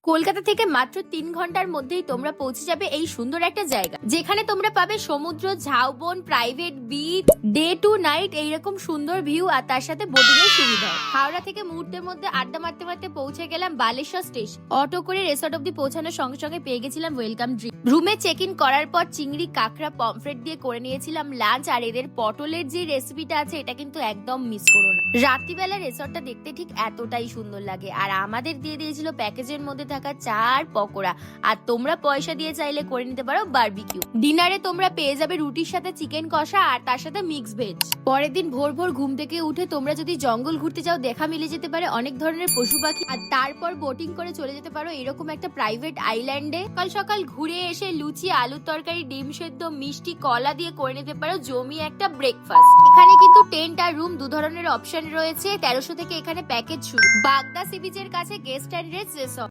কলকাতা থেকে মাত্র ৩ ঘন্টার মধ্যেই তোমরা পৌঁছে যাবে এই সুন্দর একটা জায়গা, যেখানে তোমরা পাবে সমুদ্র, ঝাউবন, private beach, day to night এইরকম সুন্দর ভিউ আর তার সাথে বোটিং এর সুবিধা। হাওড়া থেকে মুহূর্তের মধ্যে আড্ডা মারতে মারতে পৌঁছে গেলাম বালেশ্বর স্টেশন। অটো করে রিসর্ট অব্দি পৌঁছানোর সঙ্গে সঙ্গে পেয়ে গেছিলাম ওয়েলকাম ড্রিঙ্ক। রুমে চেক ইন করার পর চিংড়ি, কাঁকড়া, পমফ্রেট দিয়ে করে নিয়েছিলাম লাঞ্চ। আর এদের পটলের যে রেসিপিটা আছে এটা কিন্তু একদম মিস করো না। রাত্রিবেলা রিসর্টটা দেখতে ঠিক এতটাই সুন্দর লাগে। আর আমাদের দিয়ে দিয়েছিল প্যাকেজের মধ্যে থাকা চা আর পকোড়া। আর তোমরা পয়সা দিয়ে চাইলে করে নিতে পারো বারবিকিউ। ডিনারে তোমরা পেয়ে যাবে রুটির সাথে চিকেন কষা আর তার সাথে মিক্স ভেজ। পরের দিন ভোর ভোর ঘুম থেকে উঠে তোমরা যদি জঙ্গল ঘুরতে যাও, দেখা মিলে যেতে পারে অনেক ধরনের পশু পাখি। আর তারপর বোটিং করে চলে যেতে পারো এরকম একটা প্রাইভেট আইল্যান্ডে। সকাল সকাল ঘুরে এসে লুচি, আলুর তরকারি, ডিম সেদ্ধ, মিষ্টি, কলা দিয়ে করে নিতে পারো জমি একটা ব্রেকফাস্ট। এখানে কিন্তু টেন্ট আর রুম দু ধরনের অপশন রয়েছে। 1300 থেকে এখানে প্যাকেজ শুরু। বাগদা সি বিচের কাছে গেস্ট অ্যান্ড রেস্ট রিসর্ট।